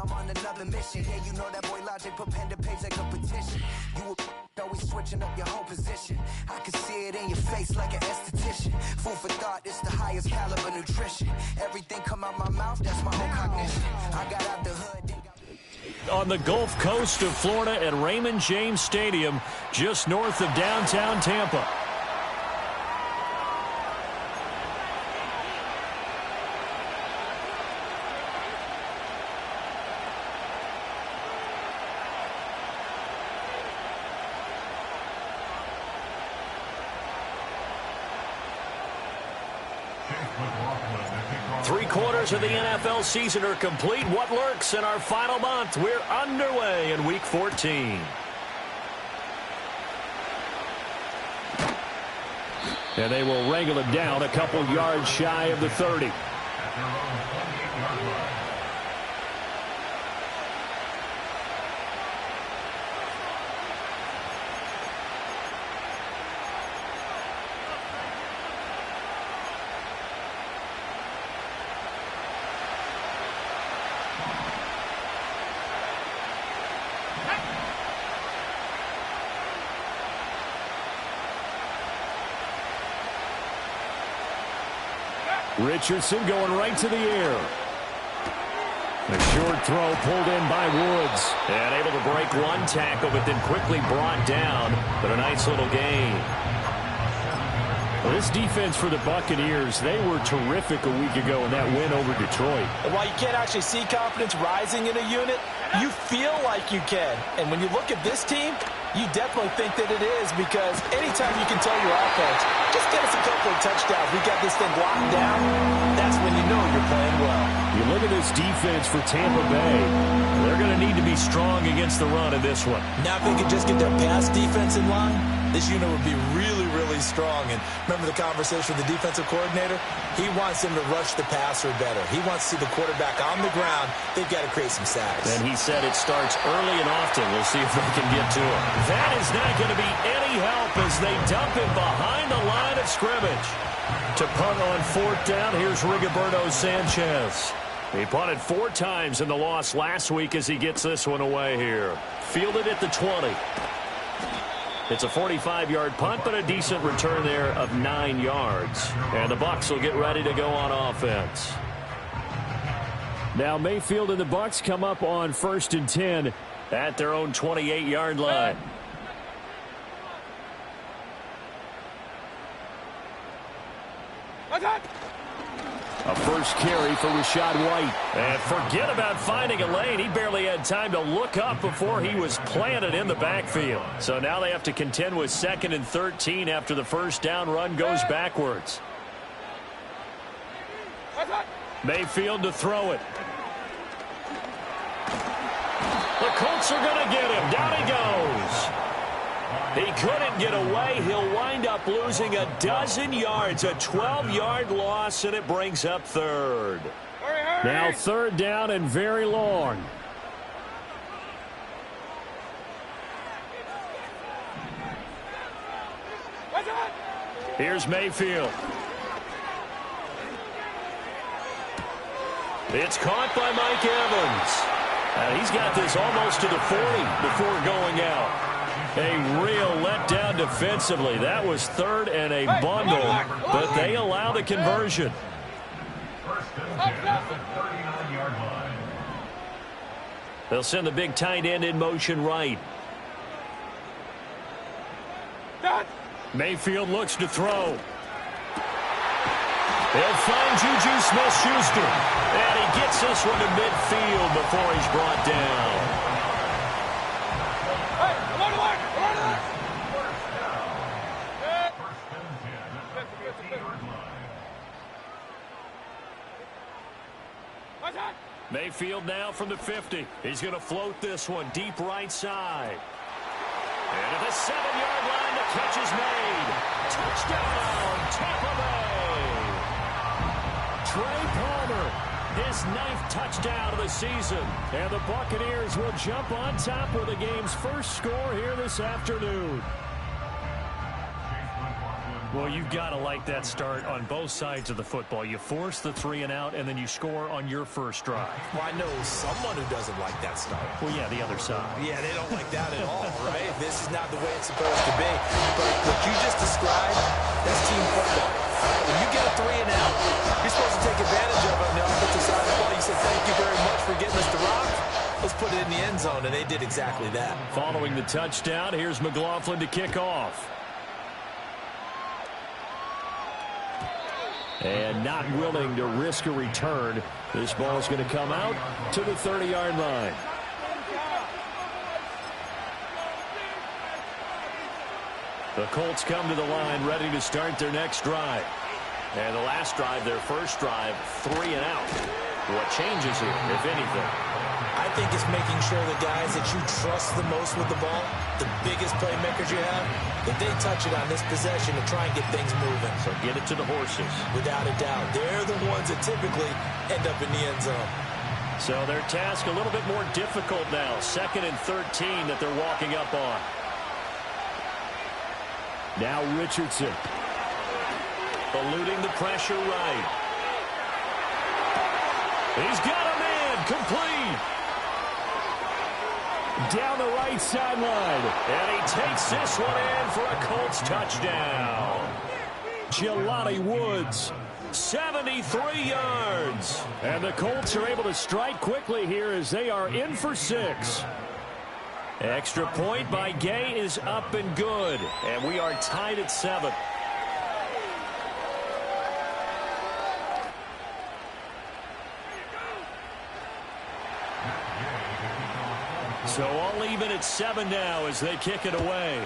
I'm on another mission. Yeah, you know that boy Logic put pen to page like a petition. You always switching up your whole position. I can see it in your face like an esthetician. Food for thought, it's the highest caliber nutrition. Everything come out my mouth, that's my whole cognition. I got out the hood. On the Gulf Coast of Florida at Raymond James Stadium, just north of downtown Tampa. Three-quarters of the NFL season are complete. What lurks in our final month? We're underway in Week 14. And they will wrangle it down a couple yards shy of the 30. Richardson going right to the air. A short throw pulled in by Woods. And able to break one tackle, but then quickly brought down. But a nice little gain. Well, this defense for the Buccaneers, they were terrific a week ago in that win over Detroit. And while you can't actually see confidence rising in a unit, you feel like you can. And when you look at this team, you definitely think that it is, because anytime you can tell your offense, just get us a couple of touchdowns, we got this thing locked down, that's when you know you're playing well. You look at this defense for Tampa Bay, they're going to need to be strong against the run in this one. Now if they could just get their pass defense in line, this unit would be really, really strong. And remember the conversation with the defensive coordinator? He wants them to rush the passer better. He wants to see the quarterback on the ground. They've got to create some sacks. And he said it starts early and often. We'll see if they can get to him. That is not going to be any help as they dump him behind the line of scrimmage. To punt on fourth down, here's Rigoberto Sanchez. He punted 4 times in the loss last week as he gets this one away here. Fielded at the 20. It's a 45-yard punt, but a decent return there of 9 yards. And the Bucs will get ready to go on offense. Now Mayfield and the Bucs come up on 1st and 10 at their own 28-yard line. A first carry for Rachaad White. And forget about finding a lane. He barely had time to look up before he was planted in the backfield. So now they have to contend with 2nd and 13 after the first down run goes backwards. Mayfield to throw it. The Colts are going to get him. Down he goes. He couldn't get away. He'll wind up losing a dozen yards, a 12-yard loss, and it brings up 3rd. Now 3rd down and very long. Here's Mayfield. It's caught by Mike Evans. And he's got this almost to the 40 before going out. A real letdown defensively. That was 3rd and a bundle, but they allow the conversion. They'll send the big tight end in motion right. Mayfield looks to throw. They'll find Juju Smith-Schuster. And he gets this one to midfield before he's brought down. Mayfield now from the 50. He's going to float this one deep right side. And at the 7-yard line, the catch is made. Touchdown, Tampa Bay. Trey Palmer, his 9th touchdown of the season. And the Buccaneers will jump on top with the game's first score here this afternoon. Well, you've got to like that start on both sides of the football. You force the 3 and out, and then you score on your first drive. Well, I know someone who doesn't like that start. Well, yeah, the other side. Yeah, they don't like that at all, right? This is not the way it's supposed to be. But what you just described, that's team football. When you get a 3 and out, you're supposed to take advantage of it on the offensive side of the ball. You say, thank you very much for getting us to rock. Let's put it in the end zone, and they did exactly that. Following the touchdown, here's McLaughlin to kick off. And not willing to risk a return. This ball is going to come out to the 30-yard line. The Colts come to the line ready to start their next drive. And the last drive, their first drive, 3 and out. What changes here, if anything? I think it's making sure the guys that you trust the most with the ball, the biggest playmakers you have, that they touch it on this possession to try and get things moving. So get it to the horses. Without a doubt. They're the ones that typically end up in the end zone. So their task a little bit more difficult now. 2nd and 13 that they're walking up on. Now Richardson. Eluding the pressure right. He's got a man. Complete. Down the right sideline. And he takes this one in for a Colts touchdown. Jelani Woods, 73 yards. And the Colts are able to strike quickly here as they are in for 6. Extra point by Gay is up and good. And we are tied at 7. So all even at 7 now as they kick it away.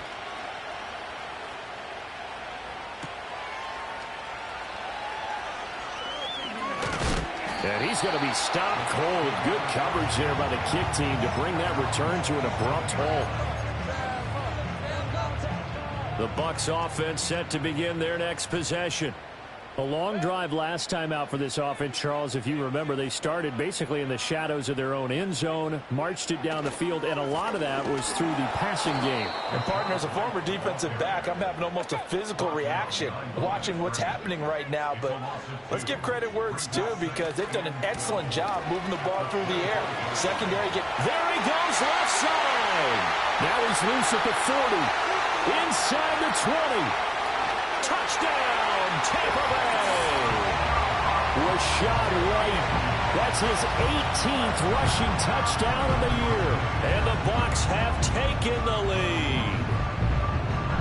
And he's going to be stopped cold. Good coverage there by the kick team to bring that return to an abrupt halt. The Bucs offense set to begin their next possession. A long drive last time out for this offense, Charles. If you remember, they started basically in the shadows of their own end zone, marched it down the field, and a lot of that was through the passing game. And, partner, as a former defensive back, I'm having almost a physical reaction watching what's happening right now. But let's give credit where it's due because they've done an excellent job moving the ball through the air. Secondary get... There he goes, left side. Now he's loose at the 40. Inside the 20. Touchdown, Tampa Bay. Rashad White. That's his 18th rushing touchdown of the year. And the Bucs have taken the lead.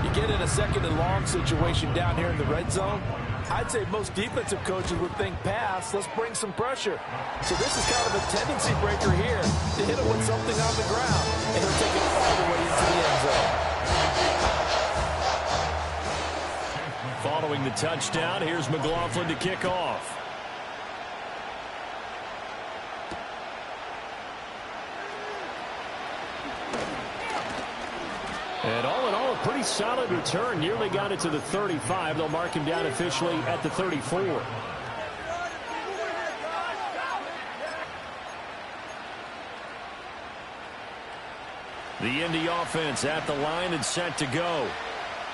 You get in a 2nd and long situation down here in the red zone. I'd say most defensive coaches would think pass, let's bring some pressure. So this is kind of a tendency breaker here to hit it with something on the ground. And he'll take it all the way into the end zone. Following the touchdown, here's McLaughlin to kick off. And all in all, a pretty solid return. Nearly got it to the 35. They'll mark him down officially at the 34. The Indy offense at the line and set to go.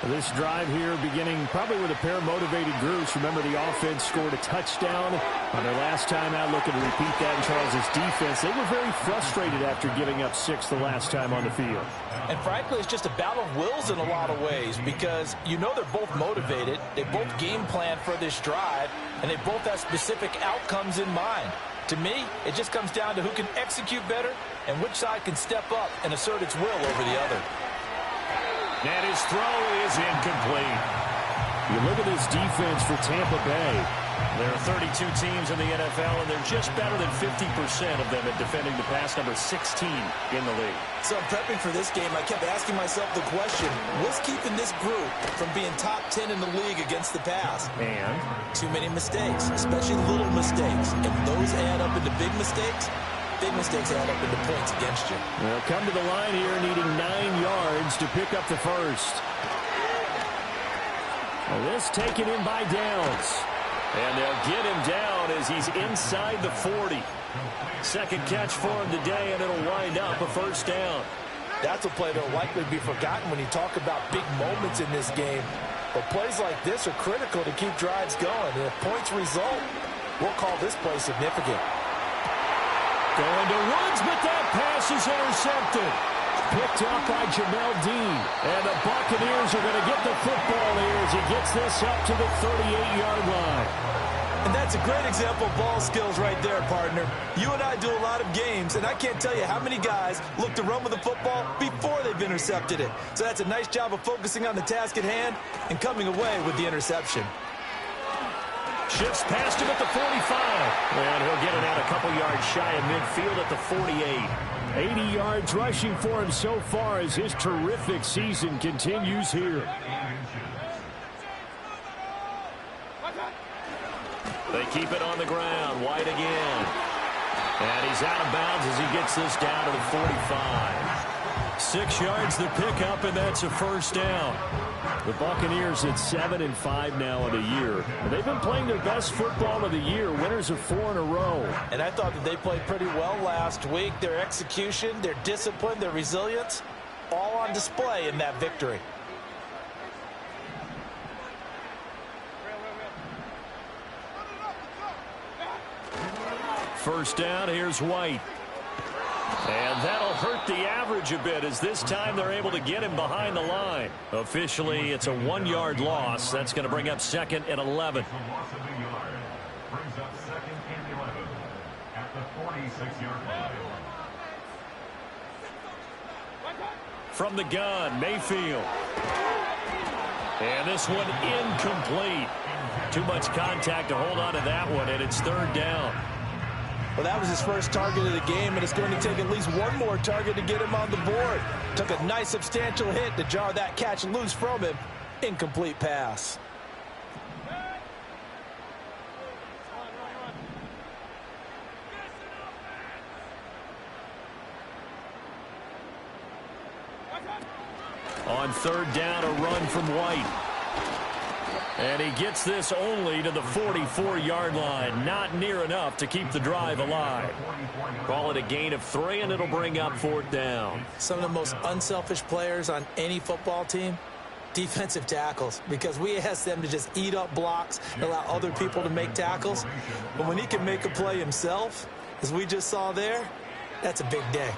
This drive here beginning probably with a pair of motivated groups. Remember, the offense scored a touchdown on their last time out. Looking to repeat that in Charles's defense. They were very frustrated after giving up 6 the last time on the field. And frankly, it's just a battle of wills in a lot of ways because you know they're both motivated. They both game plan for this drive, and they both have specific outcomes in mind. To me, it just comes down to who can execute better and which side can step up and assert its will over the other. And his throw is incomplete. You look at this defense for Tampa Bay. There are 32 teams in the NFL, and they're just better than 50% of them at defending the pass, number 16 in the league. So prepping for this game, I kept asking myself the question, what's keeping this group from being top 10 in the league against the pass? And? Too many mistakes, especially little mistakes. And those add up into big mistakes. Big mistakes add up into points against you. They'll come to the line here needing 9 yards to pick up the first. Well, this taken in by Downs. And they'll get him down as he's inside the 40. Second catch for him today, and it'll wind up a first down. That's a play that'll likely be forgotten when you talk about big moments in this game. But plays like this are critical to keep drives going. And if points result, we'll call this play significant. Going to Woods, but that pass is intercepted. Picked up by Jamel Dean. And the Buccaneers are going to get the football here as he gets this up to the 38-yard line. And that's a great example of ball skills right there, partner. You and I do a lot of games, and I can't tell you how many guys look to run with the football before they've intercepted it. So that's a nice job of focusing on the task at hand and coming away with the interception. Shifts past him at the 45. And he'll get it out a couple yards shy of midfield at the 48. 80 yards rushing for him so far as his terrific season continues here. They keep it on the ground. White again. And he's out of bounds as he gets this down to the 45. 6 yards the pickup, and that's a first down. The Buccaneers at 7-5 now in the year. They've been playing their best football of the year, winners of 4 in a row. And I thought that they played pretty well last week. Their execution, their discipline, their resilience, all on display in that victory. First down, here's White. And that'll hurt the average a bit as this time they're able to get him behind the line. Officially, it's a 1-yard loss. That's going to bring up 2nd and 11. From the gun, Mayfield. And this one incomplete. Too much contact to hold on to that one, and it's 3rd down. Well, that was his first target of the game, and it's going to take at least one more target to get him on the board. Took a nice substantial hit to jar that catch loose from him. Incomplete pass. On 3rd down, a run from White. And he gets this only to the 44-yard line. Not near enough to keep the drive alive. Call it a gain of 3, and it'll bring up 4th down. Some of the most unselfish players on any football team, defensive tackles, because we ask them to just eat up blocks and allow other people to make tackles. But when he can make a play himself, as we just saw there, that's a big day.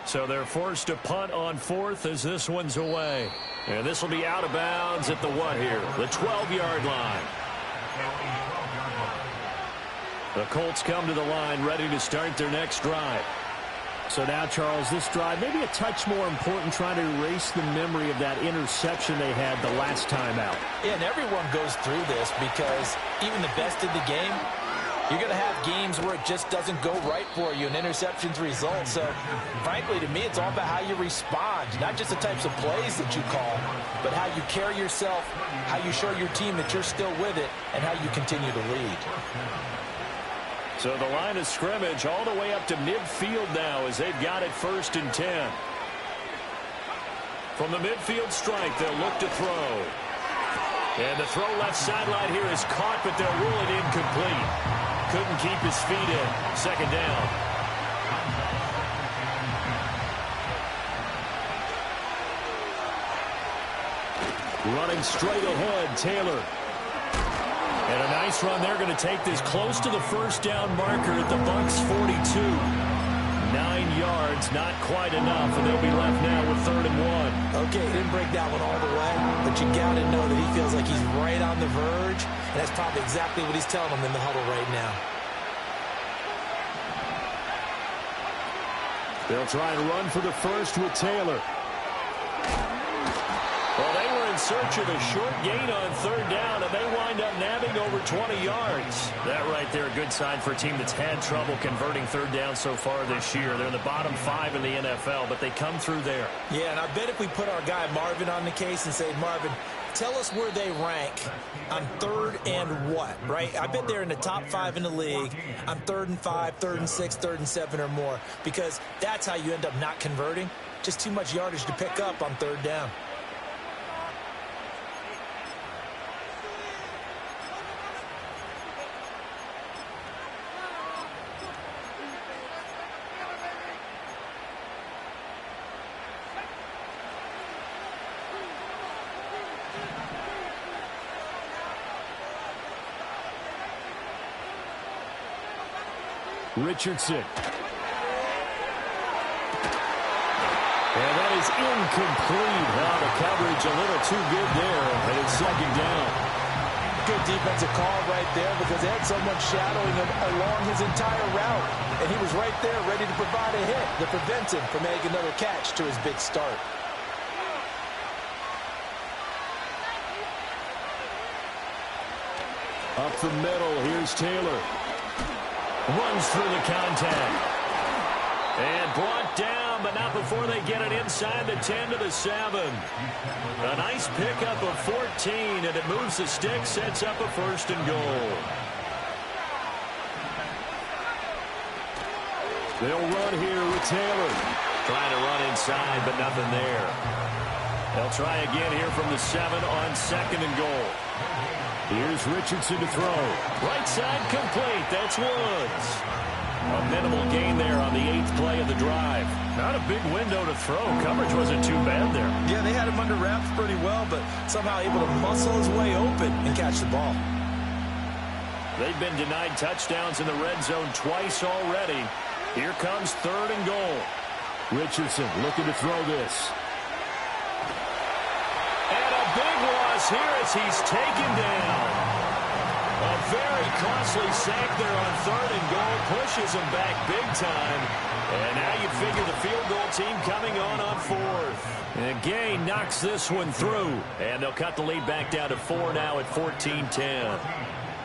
So they're forced to punt on 4th as this one's away. And this will be out of bounds at the what here? The 12-yard line. The Colts come to the line ready to start their next drive. So now, Charles, this drive maybe a touch more important, trying to erase the memory of that interception they had the last time out. Yeah, and everyone goes through this because even the best in the game, you're going to have games where it just doesn't go right for you and interceptions result. So, frankly, to me, it's all about how you respond, not just the types of plays that you call, but how you carry yourself, how you show your team that you're still with it, and how you continue to lead. So the line of scrimmage all the way up to midfield now as they've got it 1st and 10. From the midfield strike, they'll look to throw. And the throw left sideline here is caught, but they'll rule it incomplete. Couldn't keep his feet in. 2nd down. Running straight ahead, Taylor. And a nice run there, going to take this close to the 1st down marker at the Bucs 42. 9 yards, not quite enough, and they'll be left now with 3rd and 1. Okay, he didn't break that one all the way, but you got to know that he feels like he's right on the verge, and that's probably exactly what he's telling them in the huddle right now. They'll try and run for the 1st with Taylor. Well, they were in search of a short gain on 3rd down, and they wind up nabbing over 20 yards. That right there, a good sign for a team that's had trouble converting 3rd down so far this year. They're in the bottom 5 in the NFL, but they come through there. Yeah, and I bet if we put our guy Marvin on the case and say, Marvin, tell us where they rank on 3rd and what, right? I bet they're in the top 5 in the league on 3rd and 5, 3rd and 6, 3rd and 7 or more, because that's how you end up not converting. Just too much yardage to pick up on 3rd down. Richardson. And that is incomplete. Now the coverage a little too good there, and it's second down. Good defensive call right there because they had someone shadowing him along his entire route. And he was right there ready to provide a hit that prevents him from making another catch to his big start. Up the middle, here's Taylor. Runs through the contact. And brought down, but not before they get it inside the 10 to the 7. A nice pickup of 14, and it moves the stick, sets up a first and goal. They'll run here with Taylor. Trying to run inside, but nothing there. They'll try again here from the 7 on second and goal. Here's Richardson to throw. Right side complete. That's Woods. A minimal gain there on the 8th play of the drive. Not a big window to throw. Coverage wasn't too bad there. Yeah, they had him under wraps pretty well, but somehow able to muscle his way open and catch the ball. They've been denied touchdowns in the red zone twice already. Here comes third and goal. Richardson looking to throw this. And a big loss here as he's taken down. A very costly sack there on third and goal. Pushes him back big time. And now you figure the field goal team coming on fourth. And Gay knocks this one through. And they'll cut the lead back down to 4 now at 14-10.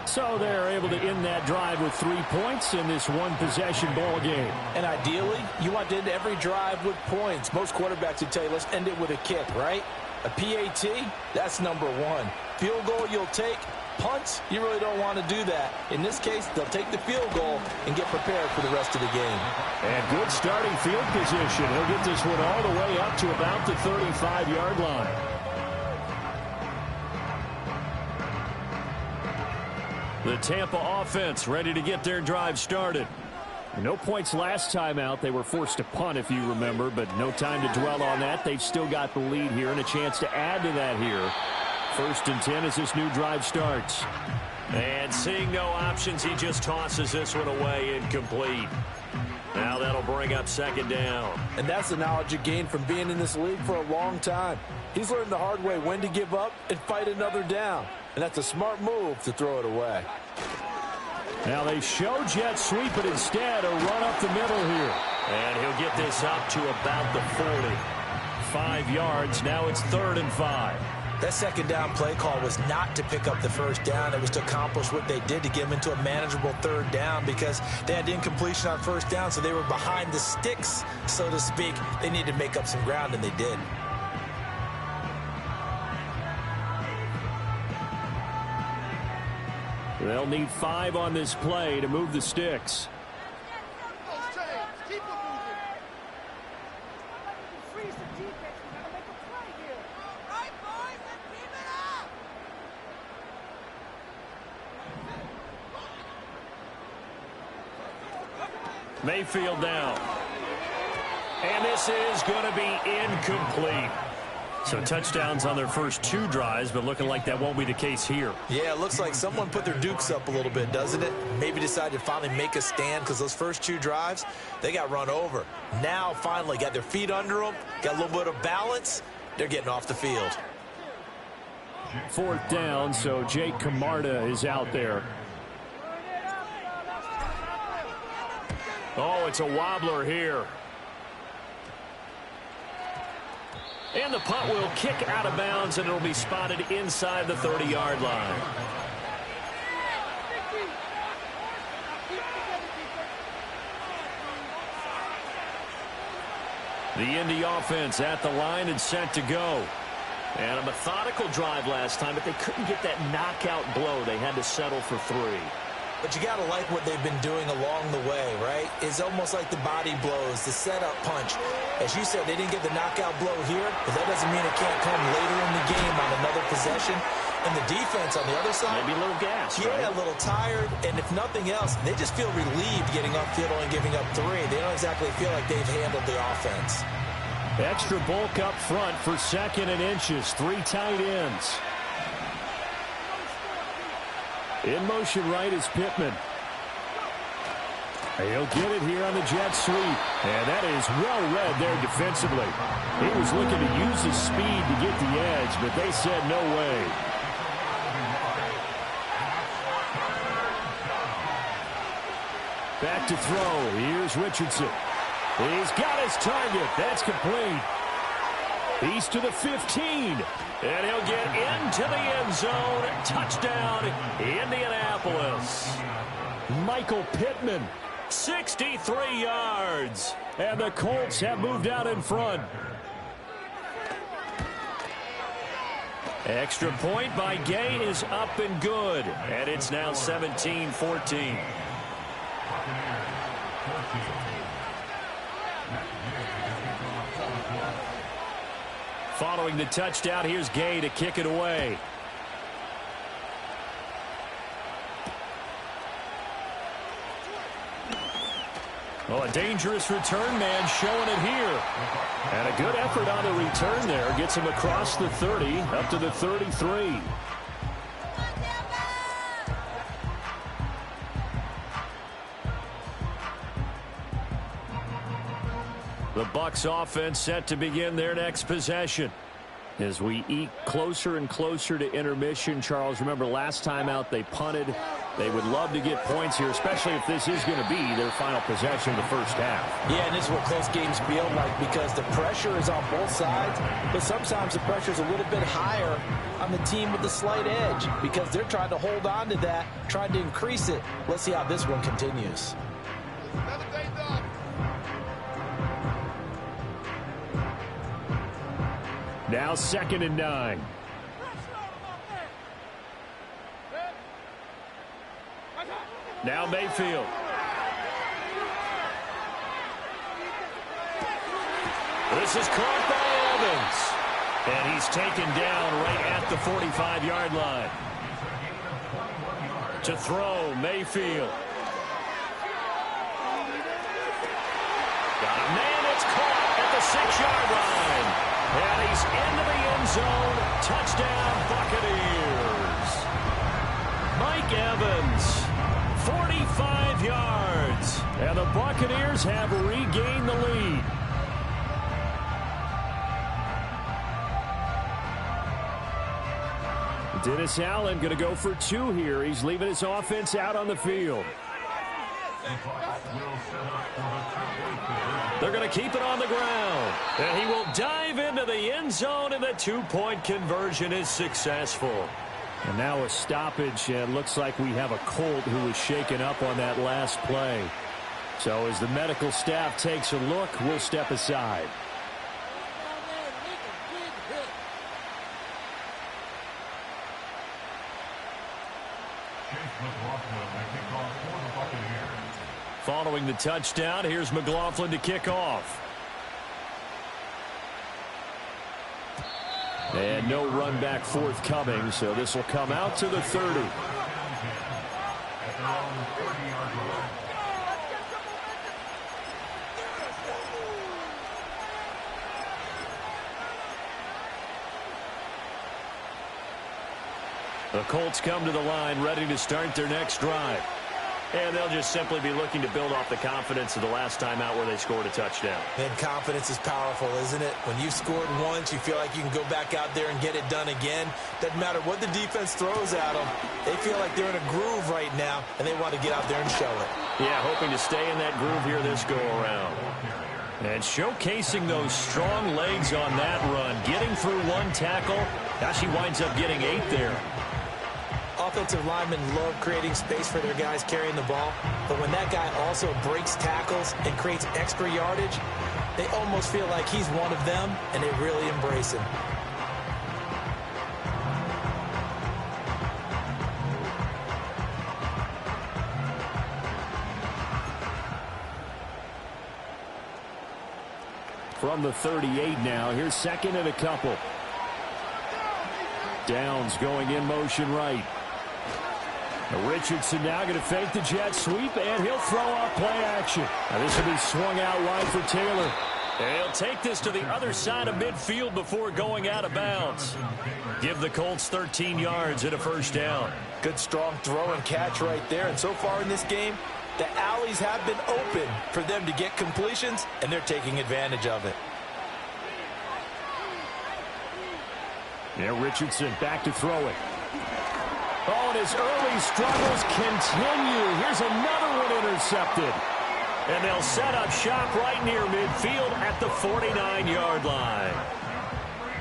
So they're able to end that drive with 3 points in this one-possession ball game. And ideally, you want to end every drive with points. Most quarterbacks would tell you, let's end it with a kick, right? A PAT, that's number 1. Field goal you'll take. Punts, you really don't want to do that. In this case, they'll take the field goal and get prepared for the rest of the game. And good starting field position. He'll get this one all the way up to about the 35-yard line. The Tampa offense ready to get their drive started. No points last time out. They were forced to punt, if you remember, but no time to dwell on that. They've still got the lead here and a chance to add to that here. 1st and 10 as this new drive starts. And seeing no options, he just tosses this one away, incomplete. Now that'll bring up second down. And that's the knowledge you gain from being in this league for a long time. He's learned the hard way when to give up and fight another down. And that's a smart move to throw it away. Now they show jet sweep, but instead a run up the middle here. And he'll get this up to about the 40. 5 yards. Now it's 3rd and 5. That second down play call was not to pick up the first down. It was to accomplish what they did to get them into a manageable 3rd down because they had incompletion on first down, so they were behind the sticks, so to speak. They needed to make up some ground, and they did. They'll need 5 on this play to move the sticks. Mayfield down. And this is going to be incomplete. So touchdowns on their first 2 drives, but looking like that won't be the case here. Yeah, it looks like someone put their dukes up a little bit, doesn't it? Maybe decided to finally make a stand because those first 2 drives, they got run over. Now, finally, got their feet under them, got a little bit of balance. They're getting off the field. 4th down, so Jake Camarda is out there. Oh, it's a wobbler here. And the punt will kick out of bounds, and it'll be spotted inside the 30-yard line. The Indy offense at the line and set to go. And a methodical drive last time, but they couldn't get that knockout blow. They had to settle for 3. But you got to like what they've been doing along the way, right? It's almost like the body blows, the setup punch. As you said, they didn't get the knockout blow here, but that doesn't mean it can't come later in the game on another possession. And the defense on the other side, maybe a little gas, yeah, right? A little tired. And if nothing else, they just feel relieved getting upfield and giving up 3. They don't exactly feel like they've handled the offense. Extra bulk up front for 2nd and inches. 3 tight ends. In motion right is Pittman. He'll get it here on the jet sweep. And that is well read there defensively. He was looking to use his speed to get the edge, but they said no way. Back to throw. Here's Richardson. He's got his target. That's complete. He's to the 15. And he'll get into the end zone. Touchdown, Indianapolis. Michael Pittman, 63 yards. And the Colts have moved out in front. Extra point by Gay is up and good. And it's now 17-14. Following the touchdown, here's Gay to kick it away. Oh, a dangerous return man showing it here. And a good effort on the return there. Gets him across the 30, up to the 33. The Bucs offense set to begin their next possession. As we eke closer and closer to intermission, Charles, remember last time out they punted. They would love to get points here, especially if this is going to be their final possession of the first half. Yeah, and this is what close games feel like because the pressure is on both sides, but sometimes the pressure is a little bit higher on the team with the slight edge because they're trying to hold on to that, trying to increase it. Let's see how this one continues. Now 2nd and 9. Now Mayfield. This is caught by Evans. And he's taken down right at the 45-yard line. To throw, Mayfield. Got a man, it's caught at the 6-yard line. And he's into the end zone. Touchdown, Buccaneers. Mike Evans, 45 yards. And the Buccaneers have regained the lead. Dennis Allen going to go for 2 here. He's leaving his offense out on the field. They're going to keep it on the ground. And he will dive into the end zone, and the 2-point conversion is successful. And now a stoppage, and it looks like we have a Colt who was shaken up on that last play. So as the medical staff takes a look, we'll step aside. Following the touchdown, here's McLaughlin to kick off. And no run back forthcoming, so this will come out to the 30. The Colts come to the line ready to start their next drive. And they'll just simply be looking to build off the confidence of the last time out where they scored a touchdown. And confidence is powerful, isn't it? When you've scored once, you feel like you can go back out there and get it done again. Doesn't matter what the defense throws at them. They feel like they're in a groove right now, and they want to get out there and show it. Yeah, hoping to stay in that groove here this go-around. And showcasing those strong legs on that run. Getting through 1 tackle. Now she winds up getting 8 there. Offensive linemen love creating space for their guys carrying the ball, but when that guy also breaks tackles and creates extra yardage, they almost feel like he's one of them, and they really embrace him. From the 38 now, here's 2nd and a couple. Downs going in motion right. Richardson now going to fake the jet sweep, and he'll throw off play action. Now this will be swung out wide for Taylor. And he'll take this to the other side of midfield before going out of bounds. Give the Colts 13 yards and a first down. Good strong throw and catch right there. And so far in this game, The alleys have been open for them to get completions, and they're taking advantage of it. Now Richardson back to throw it. Oh, and his early struggles continue. Here's another one intercepted. And they'll set up shop right near midfield at the 49-yard line.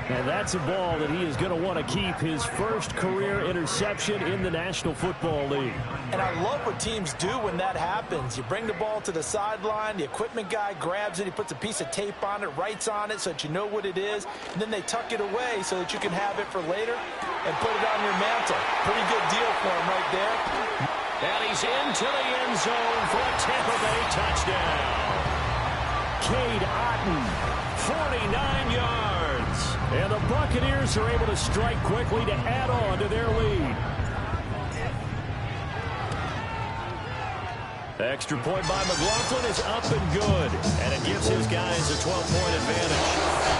And that's a ball that he is going to want to keep, his first career interception in the National Football League. And I love what teams do when that happens. You bring the ball to the sideline, the equipment guy grabs it, he puts a piece of tape on it, writes on it so that you know what it is, and then they tuck it away so that you can have it for later and put it on your mantle. Pretty good deal for him right there. And he's into the end zone for a Tampa Bay touchdown. Cade Otton, 49 yards. And the Buccaneers are able to strike quickly to add on to their lead. The extra point by McLaughlin is up and good. And it gives his guys a 12-point advantage.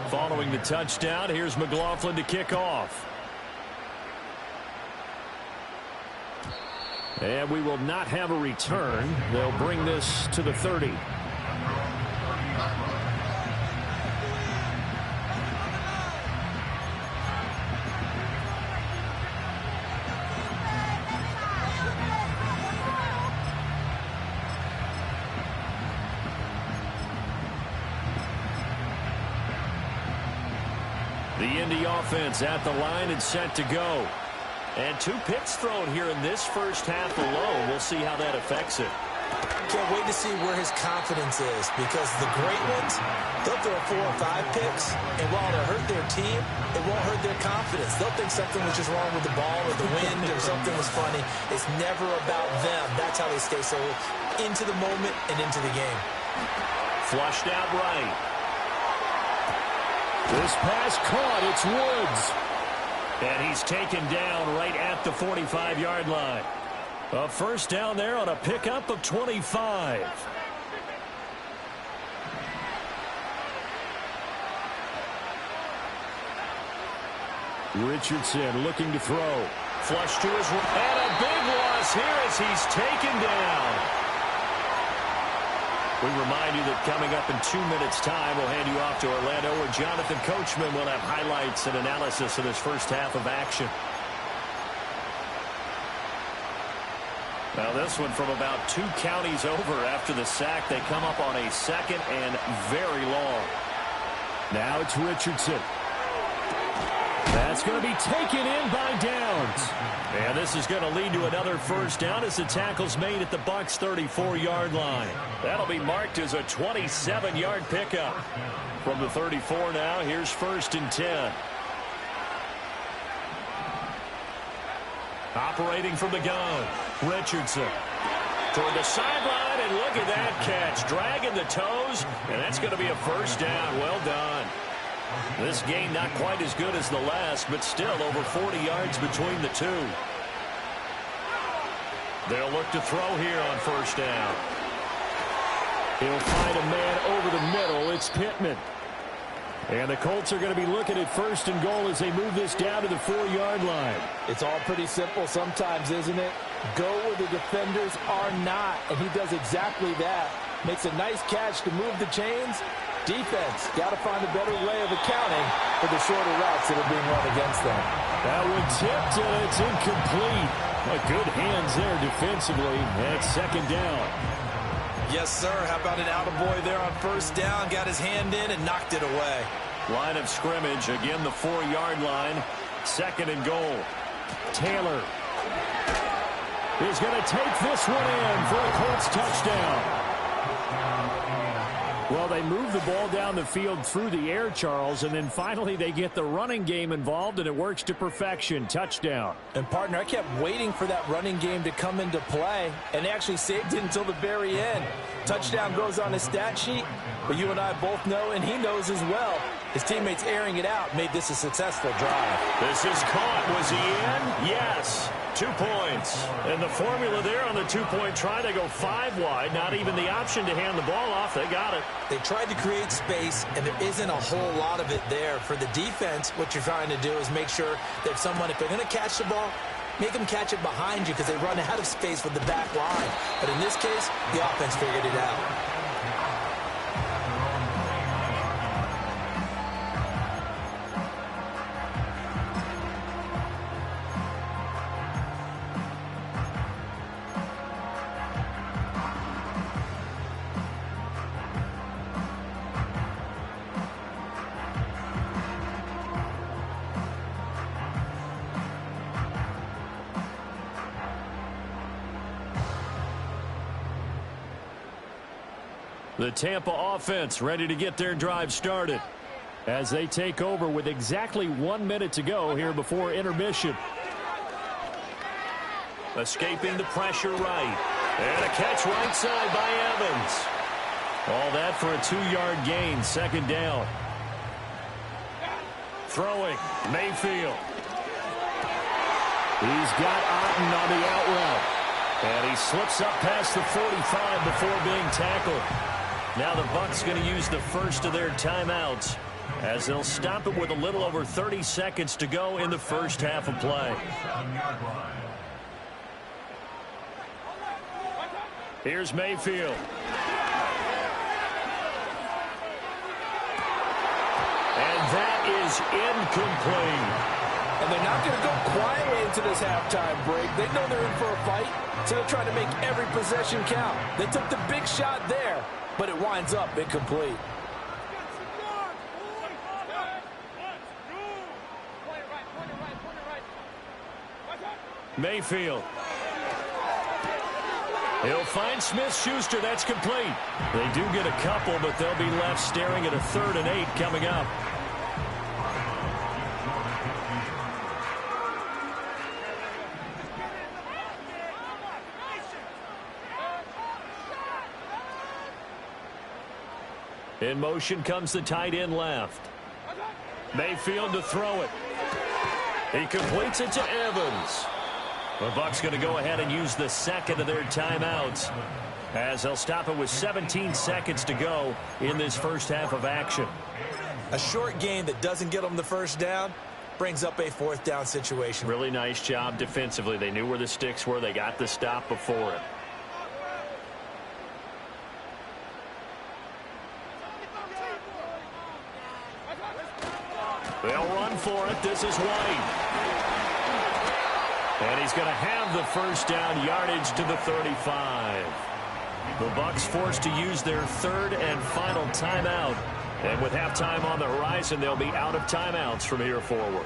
Following the touchdown, here's McLaughlin to kick off. And we will not have a return. They'll bring this to the 30. The Indy offense at the line and set to go. And 2 picks thrown here in this first half alone. We'll see how that affects it. Can't wait to see where his confidence is, because the great ones, they'll throw 4 or 5 picks, and while they'll hurt their team, it won't hurt their confidence. They'll think something was just wrong with the ball or the wind or something was funny. It's never about them. That's how they stay so into the moment and into the game. Flushed out right. This pass caught. It's Woods. And he's taken down right at the 45-yard line. A first down there on a pickup of 25. Richardson looking to throw. Flush to his right. And a big loss here as he's taken down. We remind you that coming up in 2 minutes' time, we'll hand you off to Orlando, where Jonathan Coachman will have highlights and analysis of this first half of action. Now this one from about 2 counties over after the sack. They come up on a second and very long. Now it's Richardson. That's going to be taken in by Downs. And this is going to lead to another first down as the tackle's made at the Bucs' 34-yard line. That'll be marked as a 27-yard pickup. From the 34 now, here's 1st and 10. Operating from the gun, Richardson. Toward the sideline, and look at that catch. Dragging the toes, and that's going to be a first down. Well done. This game not quite as good as the last, but still over 40 yards between the two. They'll look to throw here on first down. He'll find a man over the middle. It's Pittman. And the Colts are going to be looking at 1st and goal as they move this down to the 4-yard line. It's all pretty simple sometimes, isn't it? Go where the defenders are not, and he does exactly that. Makes a nice catch to move the chains. Defense, got to find a better way of accounting for the shorter routes that are being run against them. That one tipped, and it's incomplete. Good hands there defensively. And it's 2nd down. Yes, sir. How about an attaboy there on first down? Got his hand in and knocked it away. Line of scrimmage, again the 4-yard line. 2nd and goal. Taylor is going to take this one in for a Colts touchdown. Well, they move the ball down the field through the air, Charles, and then finally they get the running game involved, and it works to perfection. Touchdown. And, partner, I kept waiting for that running game to come into play, and they actually saved it until the very end. Touchdown goes on his stat sheet, but you and I both know, and he knows as well, his teammates airing it out made this a successful drive. This is caught. Was he in? Yes. 2 points. And the formula there on the two-point try to go 5 wide. Not even the option to hand the ball off. They got it. They tried to create space, and there isn't a whole lot of it there. For the defense, what you're trying to do is make sure that someone, if they're going to catch the ball, make them catch it behind you because they run out of space with the back line. But in this case, the offense figured it out. The Tampa offense ready to get their drive started as they take over with exactly 1 minute to go here before intermission. Escaping the pressure right. And a catch right side by Evans. All that for a 2-yard gain, second down. Throwing, Mayfield. He's got Otten on the out route. And he slips up past the 45 before being tackled. Now the Bucs going to use the first of their timeouts as they'll stop it with a little over 30 seconds to go in the first half of play. Here's Mayfield. And that is incomplete. And they're not going to go quietly into this halftime break. They know they're in for a fight, so they're trying to make every possession count. They took the big shot there, but it winds up incomplete. Mayfield. He'll find Smith-Schuster. That's complete. They do get a couple, but they'll be left staring at a 3rd and 8 coming up. In motion comes the tight end left. Mayfield to throw it. He completes it to Evans. The Bucs going to go ahead and use the second of their timeouts as they'll stop it with 17 seconds to go in this first half of action. A short game that doesn't get them the first down brings up a 4th down situation. Really nice job defensively. They knew where the sticks were. They got the stop before it. They'll run for it. This is White. And he's going to have the first down, yardage to the 35. The Bucs forced to use their 3rd and final timeout. And with halftime on the horizon, they'll be out of timeouts from here forward.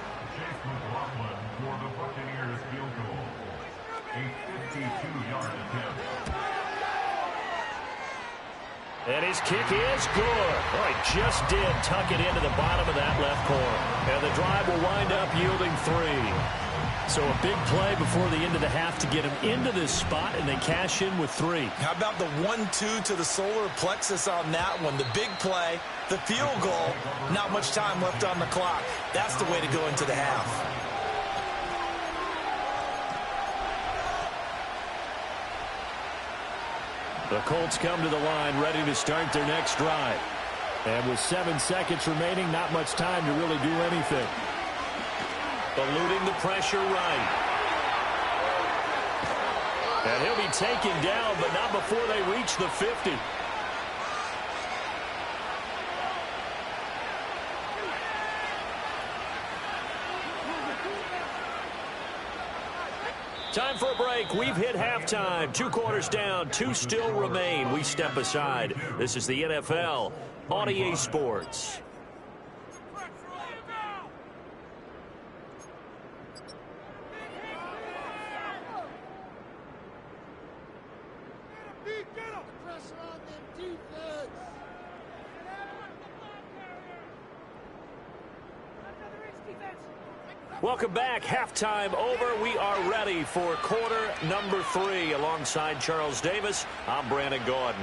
And his kick is good. All right, just did tuck it into the bottom of that left corner. And the drive will wind up yielding 3. So a big play before the end of the half to get him into this spot, and they cash in with 3. How about the 1-2 to the solar plexus on that one? The big play, the field goal, not much time left on the clock. That's the way to go into the half. The Colts come to the line ready to start their next drive. And with 7 seconds remaining, not much time to really do anything. Eluding the pressure right. And he'll be taken down, but not before they reach the 50. Time for a break. We've hit halftime. 2 quarters down. 2 still remain. We step aside. This is the NFL on EA Sports. Welcome back. Halftime over. We are ready for quarter number 3. Alongside Charles Davis, I'm Brandon Gaudin.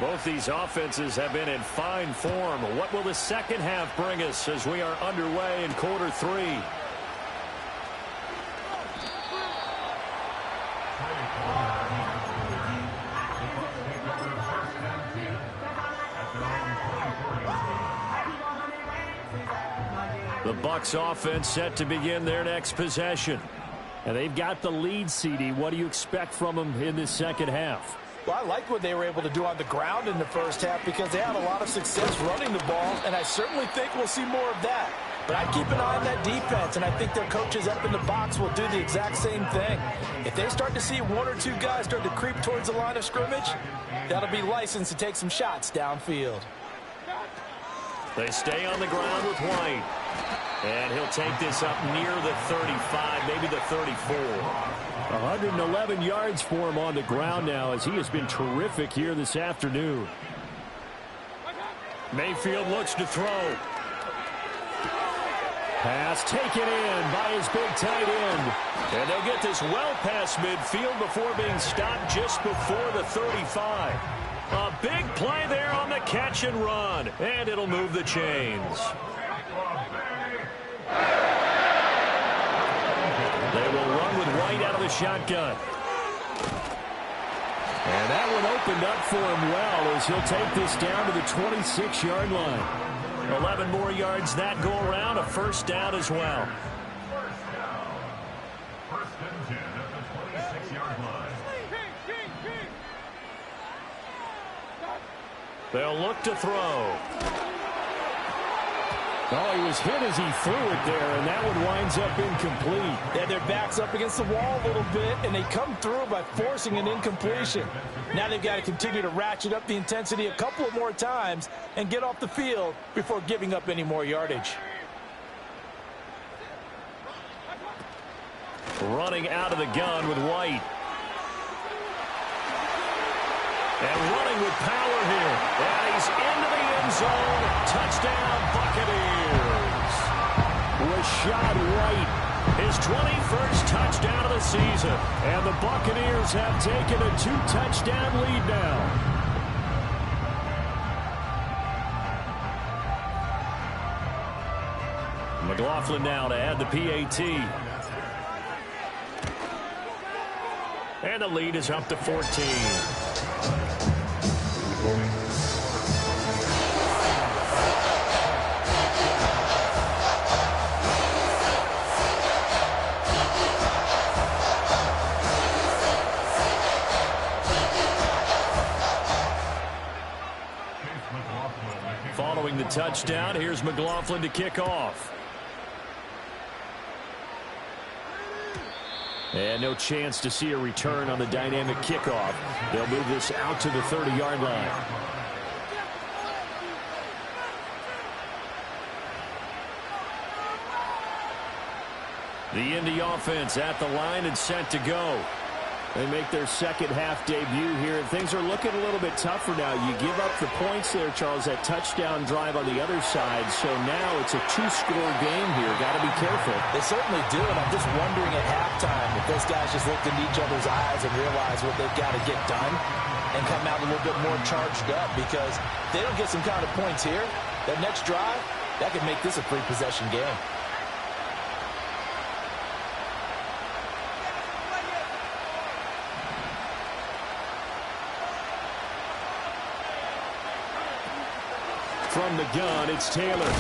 Both these offenses have been in fine form. What will the second half bring us as we are underway in quarter 3? The Bucs offense set to begin their next possession. And they've got the lead, CD. What do you expect from them in this second half? Well, I like what they were able to do on the ground in the first half because they had a lot of success running the ball, and I certainly think we'll see more of that. But I keep an eye on that defense, and I think their coaches up in the box will do the exact same thing. If they start to see one or two guys start to creep towards the line of scrimmage, that'll be licensed to take some shots downfield. They stay on the ground with White. And he'll take this up near the 35, maybe the 34. 111 yards for him on the ground now as he has been terrific here this afternoon. Mayfield looks to throw. Pass taken in by his big tight end. And they'll get this well past midfield before being stopped just before the 35. A big play there on the catch and run. And it'll move the chains. They will run with White out of the shotgun. And that one opened up for him well as he'll take this down to the 26-yard line. 11 more yards that go around, a first down as well. They'll look to throw. Oh, he was hit as he threw it there, and that one winds up incomplete. Yeah, their back's up against the wall a little bit, and they come through by forcing an incompletion. Now they've got to continue to ratchet up the intensity a couple of more times and get off the field before giving up any more yardage. Running out of the gun with White. And running with power here. And he's into the end zone. Touchdown, Buccaneers. Rachaad White, his 21st touchdown of the season. And the Buccaneers have taken a 2-touchdown lead now. McLaughlin now to add the PAT. And the lead is up to 14. Following the touchdown, here's McLaughlin to kick off. And no chance to see a return on the dynamic kickoff. They'll move this out to the 30-yard line. The Indy offense at the line and set to go. They make their second half debut here, and things are looking a little bit tougher now. You give up the points there, Charles, that touchdown drive on the other side. So now it's a 2-score game here. Got to be careful. They certainly do, and I'm just wondering at halftime if those guys just looked into each other's eyes and realized what they've got to get done and come out a little bit more charged up, because if they don't get some kind of points here, that next drive, that could make this a free-possession game. From the gun, it's Taylor.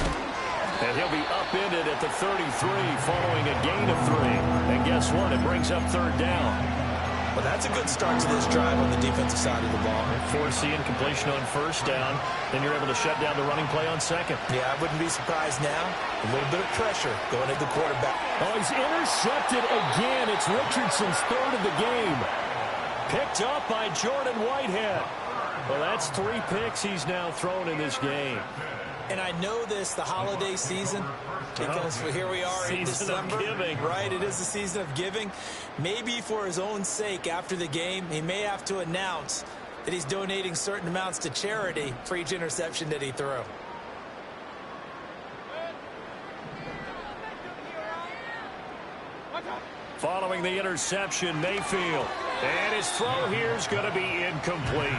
And he'll be upended at the 33 following a gain of 3. And guess what? It brings up third down. Well, that's a good start to this drive on the defensive side of the ball. Forcing incompletion on first down. Then you're able to shut down the running play on second. Yeah, I wouldn't be surprised now. A little bit of pressure going at the quarterback. Oh, he's intercepted again. It's Richardson's third of the game. Picked up by Jordan Whitehead. Well, that's 3 picks he's now thrown in this game. And I know this, the holiday season, because here we are in December. Season of giving. Right, it is the season of giving. Maybe for his own sake after the game, he may have to announce that he's donating certain amounts to charity for each interception that he threw. Following the interception, Mayfield. And his throw here is going to be incomplete.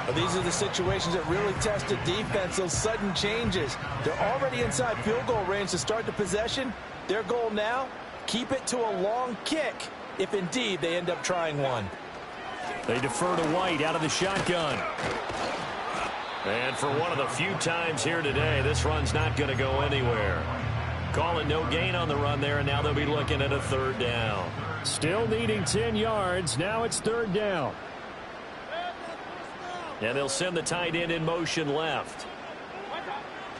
Well, these are the situations that really test a defense, those sudden changes. They're already inside field goal range to start the possession. Their goal now, keep it to a long kick, if indeed they end up trying one. They defer to White out of the shotgun. And for one of the few times here today, this run's not going to go anywhere. Call it no gain on the run there, and now they'll be looking at a third down. Still needing 10 yards. Now it's third down. And they'll send the tight end in motion left.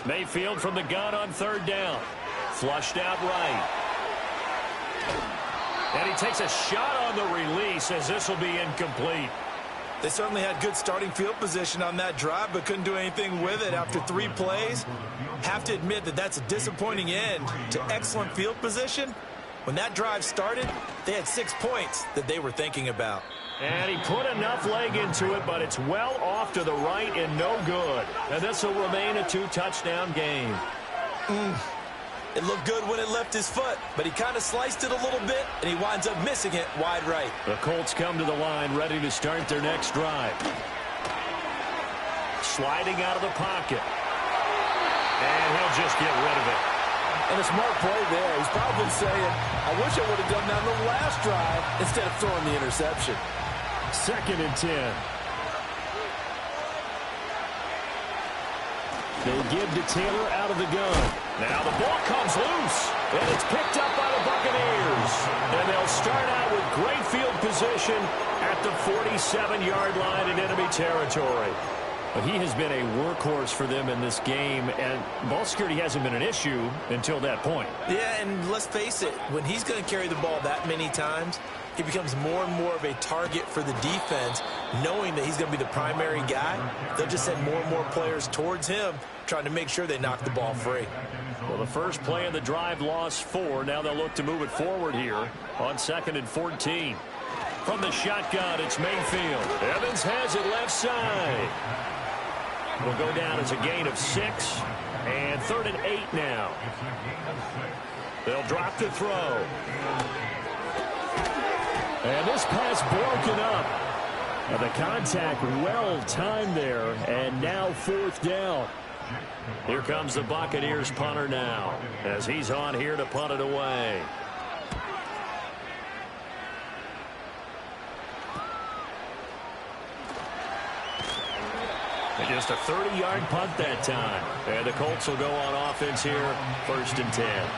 Mayfield from the gun on third down. Flushed out right. And he takes a shot on the release as this will be incomplete. They certainly had good starting field position on that drive, but couldn't do anything with it after 3 plays. Have to admit that that's a disappointing end to excellent field position. When that drive started, they had 6 points that they were thinking about. And he put enough leg into it, but it's well off to the right and no good. And this will remain a 2-touchdown game. It looked good when it left his foot, but he kind of sliced it a little bit, and he winds up missing it wide right. The Colts come to the line, ready to start their next drive. Sliding out of the pocket. And he'll just get rid of it. And a smart play there. He's probably saying, I wish I would have done that on the last drive instead of throwing the interception. 2nd and 10. They give to Taylor out of the gun. Now the ball comes loose, and it's picked up by the Buccaneers. And they'll start out with great field position at the 47-yard line in enemy territory. But he has been a workhorse for them in this game, and ball security hasn't been an issue until that point. Yeah, and let's face it, when he's going to carry the ball that many times, he becomes more and more of a target for the defense, knowing that he's going to be the primary guy. They'll just send more and more players towards him, trying to make sure they knock the ball free. Well, the first play of the drive lost 4. Now they'll look to move it forward here on 2nd and 14. From the shotgun, it's Mayfield. Evans has it left side. Will go down as a gain of 6. And 3rd and 8 now. They'll drop the throw. And this pass broken up. And the contact well timed there. And now 4th down. Here comes the Buccaneers punter now, as he's on here to punt it away. And just a 30-yard punt that time. And the Colts will go on offense here, 1st and 10.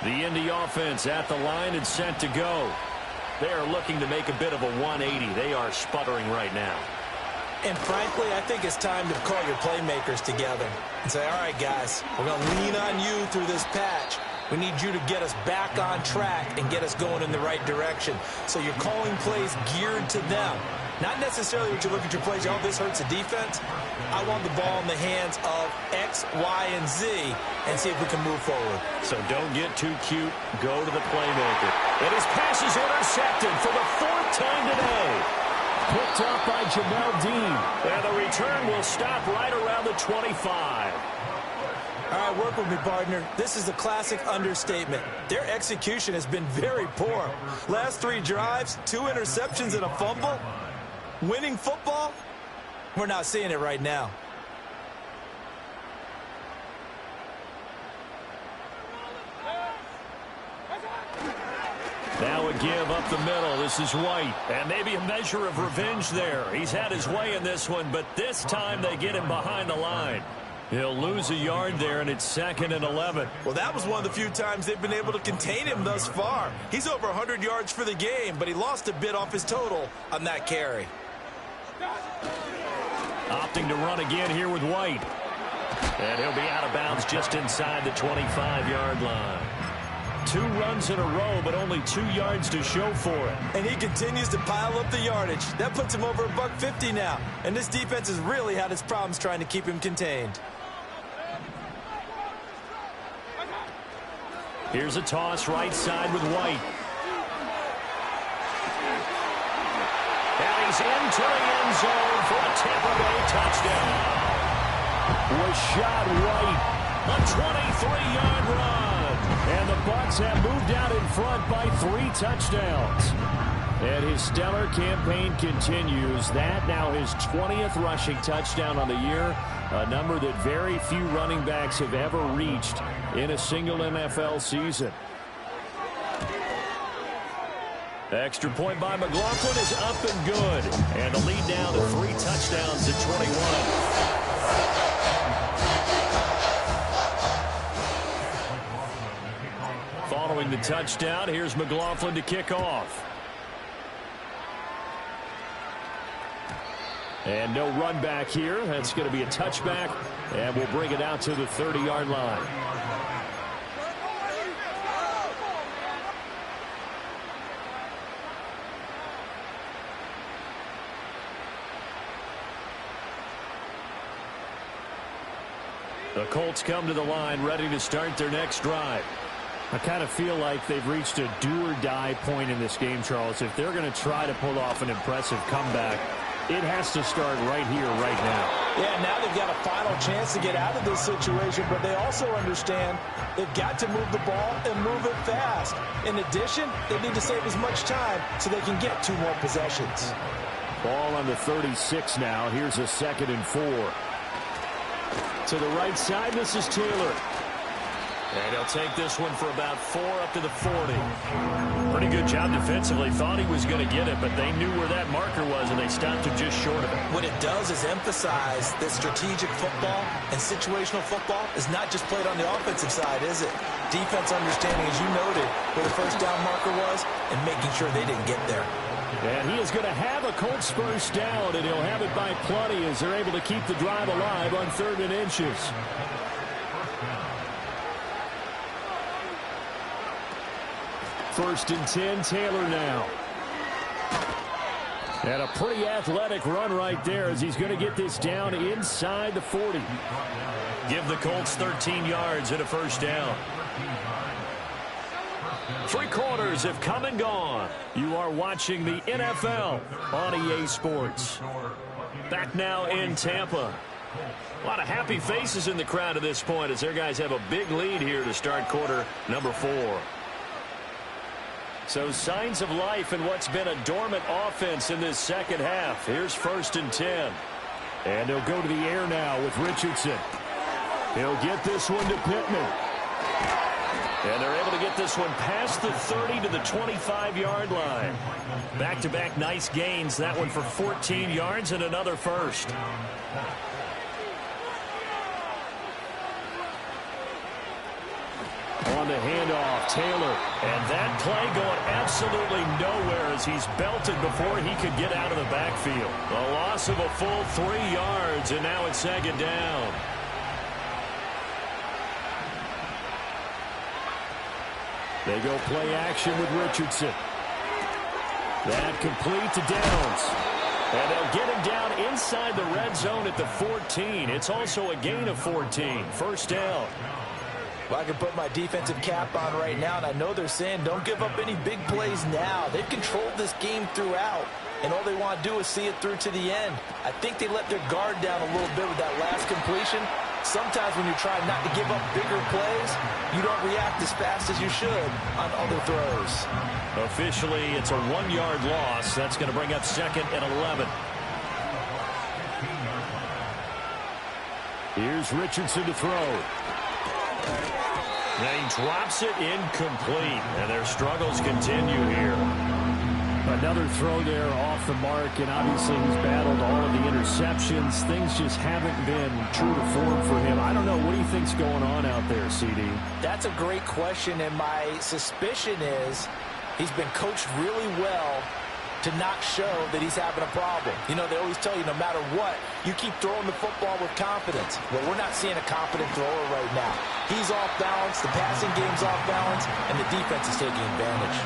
The Indy offense at the line and set to go. They are looking to make a bit of a 180. They are sputtering right now. And frankly, I think it's time to call your playmakers together and say, all right, guys, we're going to lean on you through this patch. We need you to get us back on track and get us going in the right direction. So you're calling plays geared to them. Not necessarily when you look at your plays, oh, this hurts the defense. I want the ball in the hands of X, Y, and Z and see if we can move forward. So don't get too cute. Go to the playmaker. And his pass is intercepted for the 4th time today. Picked up by Jamel Dean. And the return will stop right around the 25. All right, work with me, partner. This is a classic understatement. Their execution has been very poor. Last 3 drives, 2 interceptions and a fumble. Winning football? We're not seeing it right now. Now a give up the middle. This is White. And maybe a measure of revenge there. He's had his way in this one, but this time they get him behind the line. He'll lose a yard there, and it's 2nd and 11. Well, that was one of the few times they've been able to contain him thus far. He's over 100 yards for the game, but he lost a bit off his total on that carry. Opting to run again here with White. And he'll be out of bounds just inside the 25-yard line. 2 runs in a row, but only 2 yards to show for it. And he continues to pile up the yardage. That puts him over $150 now. And this defense has really had its problems trying to keep him contained. Here's a toss right side with White. And he's into the end zone for a Tampa Bay touchdown. Rashad White, a 23-yard run. And the Bucs have moved out in front by 3 touchdowns. And his stellar campaign continues. That now his 20th rushing touchdown on the year, a number that very few running backs have ever reached in a single NFL season. Extra point by McLaughlin is up and good. And the lead now to 3 touchdowns at 21. Following the touchdown, here's McLaughlin to kick off. And no run back here. That's going to be a touchback, and we'll bring it out to the 30-yard line. The Colts come to the line, ready to start their next drive. I kind of feel like they've reached a do-or-die point in this game, Charles. If they're going to try to pull off an impressive comeback, it has to start right here, right now. Yeah, now they've got a final chance to get out of this situation, but they also understand they've got to move the ball and move it fast. In addition, they need to save as much time so they can get 2 more possessions. Ball on the 36 now. Here's a 2nd and 4. To the right side, this is Taylor. And he'll take this one for about 4 up to the 40. Pretty good job defensively. Thought he was going to get it, but they knew where that marker was, and they stopped him just short of it. What it does is emphasize that strategic football and situational football is not just played on the offensive side, is it? Defense understanding, as you noted, where the first down marker was and making sure they didn't get there. And he is going to have a Colts first down, and he'll have it by plenty as they're able to keep the drive alive on 3rd and inches. First and 10, Taylor now. And a pretty athletic run right there as he's going to get this down inside the 40. Give the Colts 13 yards and a first down. 3 quarters have come and gone. You are watching the NFL on EA Sports. Back now in Tampa. A lot of happy faces in the crowd at this point as their guys have a big lead here to start quarter number 4. So signs of life in what's been a dormant offense in this second half. Here's 1st and 10. And he'll go to the air now with Richardson. He'll get this one to Pittman. And they're able to get this one past the 30 to the 25-yard line. Back-to-back nice gains. That one for 14 yards and another first. On the handoff, Taylor. And that play going absolutely nowhere as he's belted before he could get out of the backfield. A loss of a full 3 yards, and now it's 2nd down. They go play action with Richardson. That complete to Downs. And they'll get him down inside the red zone at the 14. It's also a gain of 14. First down. Well, I can put my defensive cap on right now, and I know they're saying don't give up any big plays now. They've controlled this game throughout, and all they want to do is see it through to the end. I think they let their guard down a little bit with that last completion. Sometimes when you're trying not to give up bigger plays, you don't react as fast as you should on other throws. Officially, it's a 1-yard loss. That's going to bring up 2nd and 11. Here's Richardson to throw. And he drops it incomplete. And their struggles continue here. Another throw there off the mark, and obviously he's battled all of the interceptions. Things just haven't been true to form for him. I don't know. What do you think's going on out there, CD? That's a great question, and my suspicion is he's been coached really well to not show that he's having a problem. You know, they always tell you no matter what, you keep throwing the football with confidence. Well, we're not seeing a confident thrower right now. He's off balance, the passing game's off balance, and the defense is taking advantage.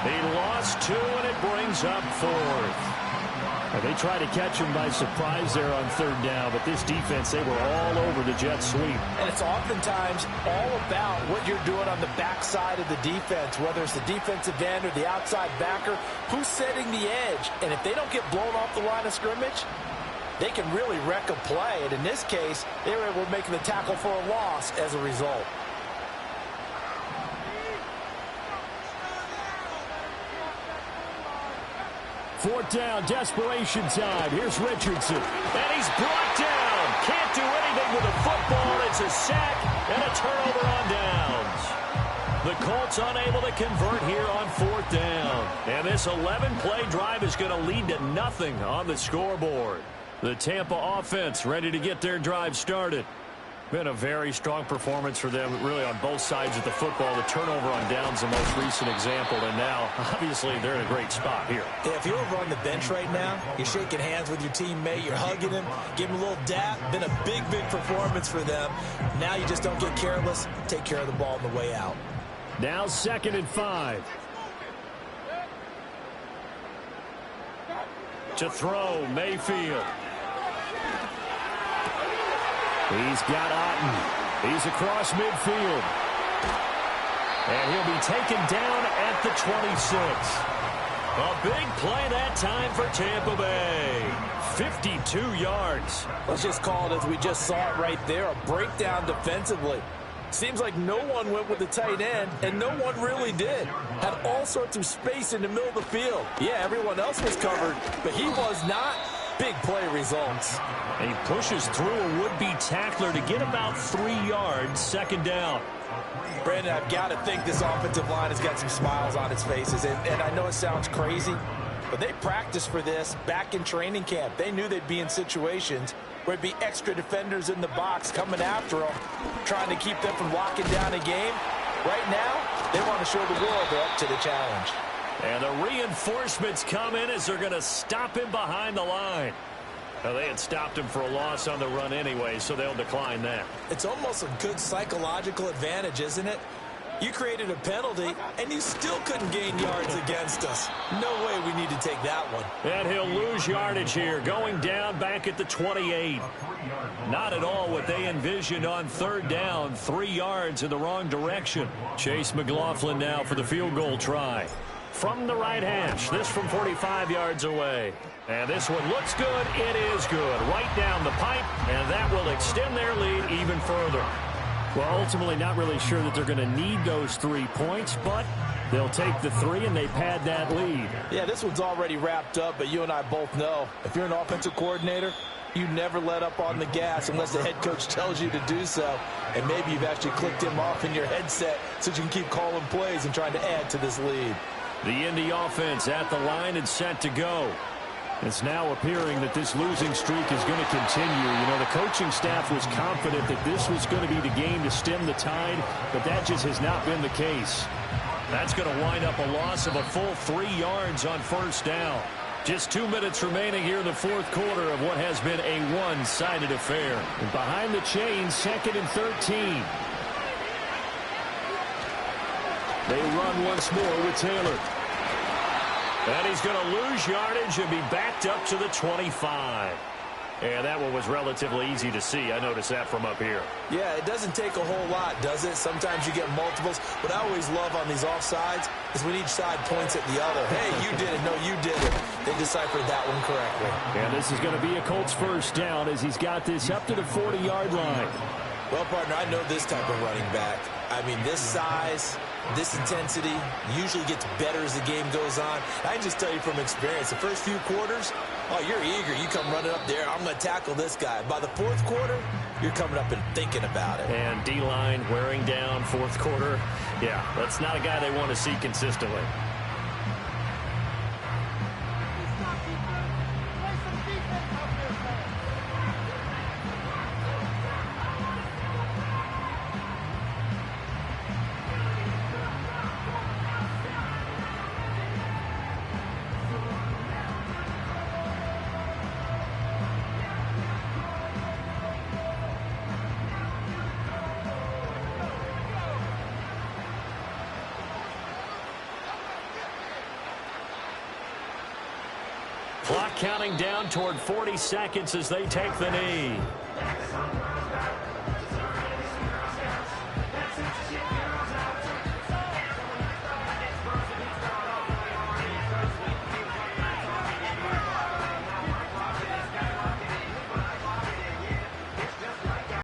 He lost 2, and it brings up 4th. They tried to catch him by surprise there on 3rd down, but this defense, they were all over the jet sweep. And it's oftentimes all about what you're doing on the backside of the defense, whether it's the defensive end or the outside backer, who's setting the edge. And if they don't get blown off the line of scrimmage, they can really wreck a play. And in this case, they were able to make the tackle for a loss as a result. 4th down, desperation time. Here's Richardson. And he's brought down. Can't do anything with the football. It's a sack and a turnover on downs. The Colts unable to convert here on 4th down. And this 11-play drive is going to lead to nothing on the scoreboard. The Tampa offense ready to get their drive started. Been a very strong performance for them, really, on both sides of the football. The turnover on downs, the most recent example, and now, obviously, they're in a great spot here. Yeah, if you're over on the bench right now, you're shaking hands with your teammate, you're hugging him, giving him a little dap. Been a big, big performance for them. Now you just don't get careless. Take care of the ball on the way out. Now 2nd and 5. To throw, Mayfield. He's got Otten. He's across midfield. And he'll be taken down at the 26. A big play that time for Tampa Bay. 52 yards. Let's just call it as we just saw it right there, a breakdown defensively. Seems like no one went with the tight end, and no one really did. Had all sorts of space in the middle of the field. Yeah, everyone else was covered, but he was not. Big play results. And he pushes through a would-be tackler to get about 3 yards, 2nd down. Brandon, I've got to think this offensive line has got some smiles on its faces. And I know it sounds crazy, but they practiced for this back in training camp. They knew they'd be in situations where it'd be extra defenders in the box coming after them, trying to keep them from locking down a game. Right now, they want to show the world they're up to the challenge. And the reinforcements come in as they're going to stop him behind the line. Now, they had stopped him for a loss on the run anyway, so they'll decline that. It's almost a good psychological advantage, isn't it? You created a penalty, and you still couldn't gain yards against us. No way we need to take that one. And he'll lose yardage here, going down back at the 28. Not at all what they envisioned on 3rd down. 3 yards in the wrong direction. Chase McLaughlin now for the field goal try. From the right hash, this from 45 yards away. And this one looks good. It is good. Right down the pipe, and that will extend their lead even further. Well, ultimately not really sure that they're going to need those 3 points, but they'll take the 3 and they pad that lead. Yeah, this one's already wrapped up, but you and I both know if you're an offensive coordinator, you never let up on the gas unless the head coach tells you to do so. And maybe you've actually clicked him off in your headset so you can keep calling plays and trying to add to this lead. The Indy offense at the line and set to go. It's now appearing that this losing streak is going to continue. You know, the coaching staff was confident that this was going to be the game to stem the tide, but that just has not been the case. That's going to wind up a loss of a full 3 yards on 1st down. Just 2 minutes remaining here in the 4th quarter of what has been a one-sided affair. And behind the chains, 2nd and 13. They run once more with Taylor. And he's going to lose yardage and be backed up to the 25. And that one was relatively easy to see. I noticed that from up here. Yeah, it doesn't take a whole lot, does it? Sometimes you get multiples. What I always love on these offsides is when each side points at the other. Hey, you did it. No, you did it. They deciphered that one correctly. And this is going to be a Colts 1st down as he's got this up to the 40-yard line. Well, partner, I know this type of running back. I mean, this size, this intensity usually gets better as the game goes on. I can just tell you from experience, the first few quarters, oh, you're eager. You come running up there, I'm going to tackle this guy. By the 4th quarter, you're coming up and thinking about it. And D-line wearing down 4th quarter. Yeah, that's not a guy they want to see consistently. Clock counting down toward 40 seconds as they take the knee.